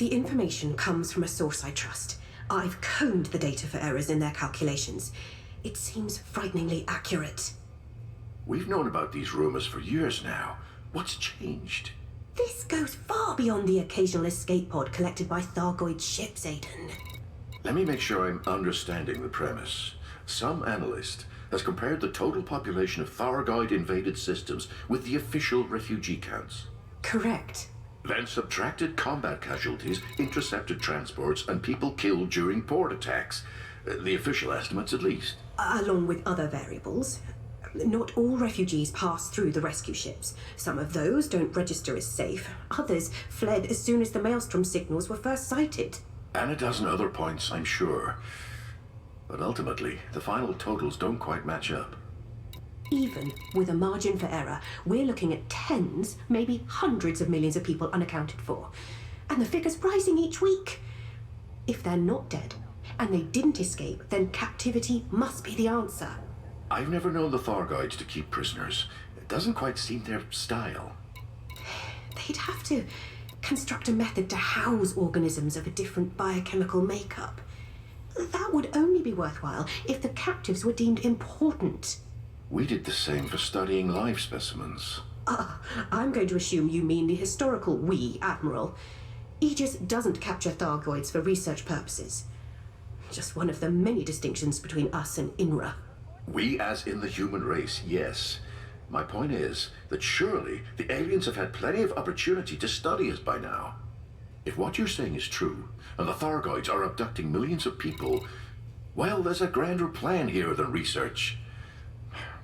The information comes from a source I trust. I've combed the data for errors in their calculations. It seems frighteningly accurate. We've known about these rumors for years now. What's changed? This goes far beyond the occasional escape pod collected by Thargoid ships, Aiden. Let me make sure I'm understanding the premise. Some analyst has compared the total population of Thargoid-invaded systems with the official refugee counts. Correct. Then subtracted combat casualties, intercepted transports, and people killed during port attacks. The official estimates, at least. Along with other variables. Not all refugees pass through the rescue ships. Some of those don't register as safe. Others fled as soon as the Maelstrom signals were first sighted. And a dozen other points, I'm sure. But ultimately, the final totals don't quite match up. Even with a margin for error, we're looking at tens, maybe hundreds of millions of people unaccounted for. And the figure's rising each week. If they're not dead, and they didn't escape, then captivity must be the answer. I've never known the Thargoids to keep prisoners. It doesn't quite seem their style. They'd have to construct a method to house organisms of a different biochemical makeup. That would only be worthwhile if the captives were deemed important. We did the same for studying live specimens. I'm going to assume you mean the historical we, Admiral. Aegis doesn't capture Thargoids for research purposes. Just one of the many distinctions between us and INRA. We as in the human race, yes. My point is that surely the aliens have had plenty of opportunity to study us by now. If what you're saying is true, and the Thargoids are abducting millions of people, well, there's a grander plan here than research.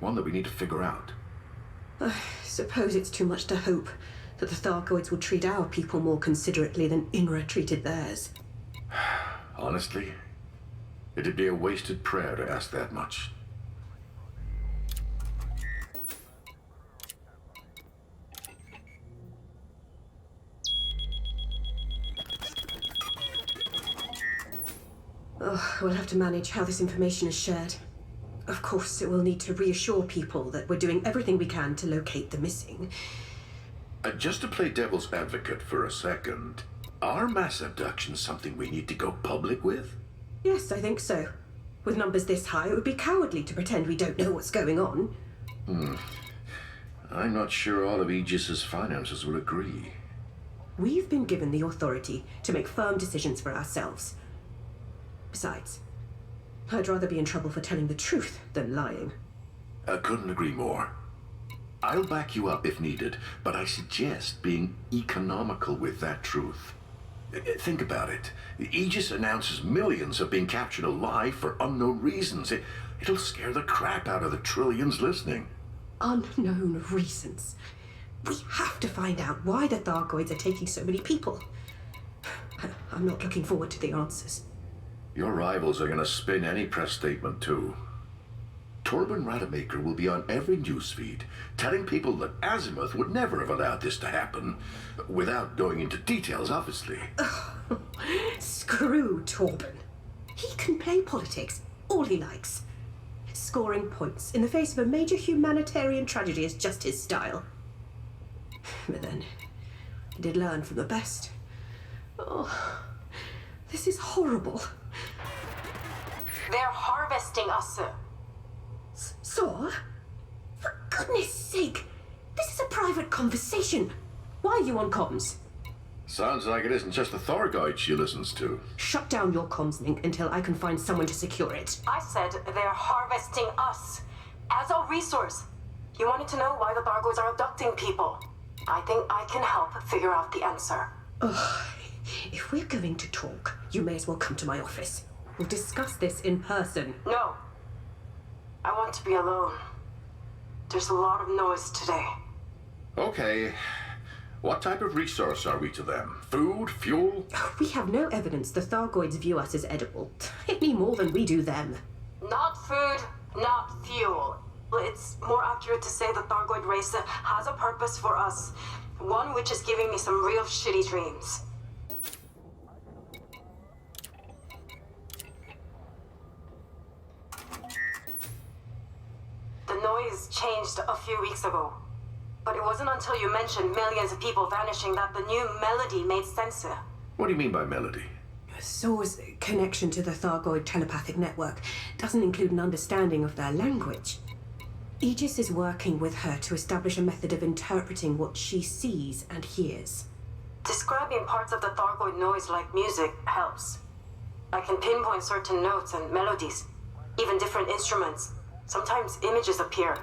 One that we need to figure out. I suppose it's too much to hope that the Thargoids will treat our people more considerately than INRA treated theirs. Honestly, it'd be a wasted prayer to ask that much. We'll have to manage how this information is shared. Of course, it will need to reassure people that we're doing everything we can to locate the missing. Just to play devil's advocate for a second, are mass abductions something we need to go public with? Yes, I think so. With numbers this high, it would be cowardly to pretend we don't know what's going on. I'm not sure all of Aegis's finances would agree. We've been given the authority to make firm decisions for ourselves. Besides, I'd rather be in trouble for telling the truth than lying. I couldn't agree more. I'll back you up if needed, but I suggest being economical with that truth. Think about it. Aegis announces millions have been captured alive for unknown reasons. It'll scare the crap out of the trillions listening. Unknown reasons. We have to find out why the Thargoids are taking so many people. I'm not looking forward to the answers. Your rivals are going to spin any press statement too. Torben Rademacher will be on every newsfeed, telling people that Azimuth would never have allowed this to happen, without going into details, obviously. Screw Torben. He can play politics all he likes. Scoring points in the face of a major humanitarian tragedy is just his style. But then, he did learn from the best. Oh, this is horrible. They're harvesting us, sir. So? For goodness sake, this is a private conversation. Why are you on comms? Sounds like it isn't just the Thargoid she listens to. Shut down your comms link until I can find someone to secure it. I said they're harvesting us as a resource. You wanted to know why the Thargoids are abducting people. I think I can help figure out the answer. If we're going to talk, you may as well come to my office. We'll discuss this in person. No. I want to be alone. There's a lot of noise today. Okay. What type of resource are we to them? Food? Fuel? We have no evidence the Thargoids view us as edible, any more than we do them. Not food, not fuel. It's more accurate to say the Thargoid race has a purpose for us. One which is giving me some real shitty dreams. The noise changed a few weeks ago. But it wasn't until you mentioned millions of people vanishing that the new melody made sense. What do you mean by melody? Saw's connection to the Thargoid telepathic network doesn't include an understanding of their language. Aegis is working with her to establish a method of interpreting what she sees and hears. Describing parts of the Thargoid noise like music helps. I can pinpoint certain notes and melodies, even different instruments. Sometimes images appear.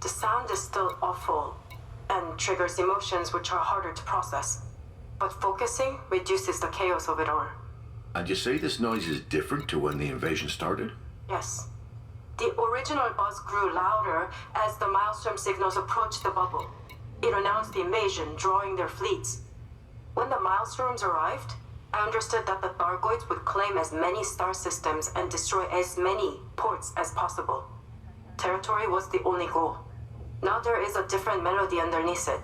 The sound is still awful and triggers emotions which are harder to process. But focusing reduces the chaos of it all. And you say this noise is different to when the invasion started? Yes. The original buzz grew louder as the Maelstrom signals approached the bubble. It announced the invasion, drawing their fleets. When the Maelstroms arrived, I understood that the Thargoids would claim as many star systems and destroy as many ports as possible. Territory was the only goal. Now there is a different melody underneath it.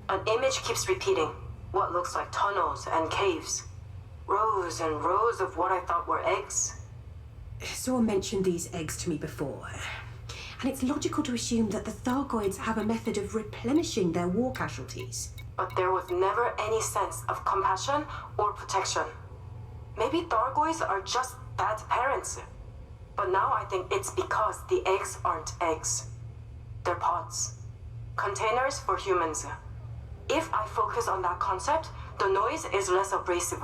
An image keeps repeating, what looks like tunnels and caves. Rows and rows of what I thought were eggs. Saw mentioned these eggs to me before, and it's logical to assume that the Thargoids have a method of replenishing their war casualties. But there was never any sense of compassion or protection. Maybe Thargoids are just bad parents. But now I think it's because the eggs aren't eggs. They're pods. Containers for humans. If I focus on that concept, the noise is less abrasive.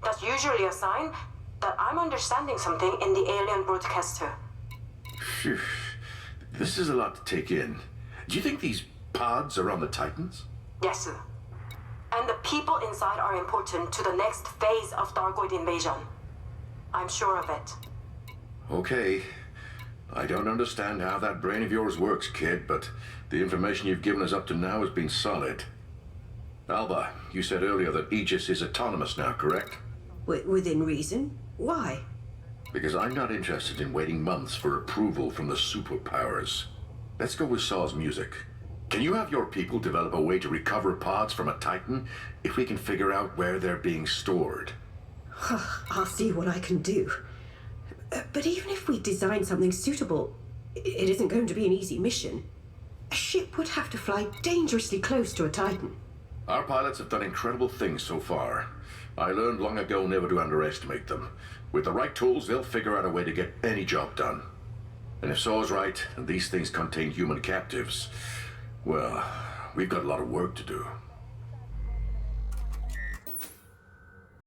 That's usually a sign that I'm understanding something in the alien broadcast. Phew. This is a lot to take in. Do you think these pods are on the Titans? Yes. And the people inside are important to the next phase of Thargoid invasion. I'm sure of it. Okay. I don't understand how that brain of yours works, kid, but the information you've given us up to now has been solid. Alba, you said earlier that Aegis is autonomous now, correct? Within reason? Why? Because I'm not interested in waiting months for approval from the superpowers. Let's go with Saw's music. Can you have your people develop a way to recover pods from a Titan if we can figure out where they're being stored? I'll see what I can do. But even if we design something suitable, it isn't going to be an easy mission. A ship would have to fly dangerously close to a Titan. Our pilots have done incredible things so far. I learned long ago never to underestimate them. With the right tools, they'll figure out a way to get any job done. And if Saw's right, and these things contain human captives, well, we've got a lot of work to do.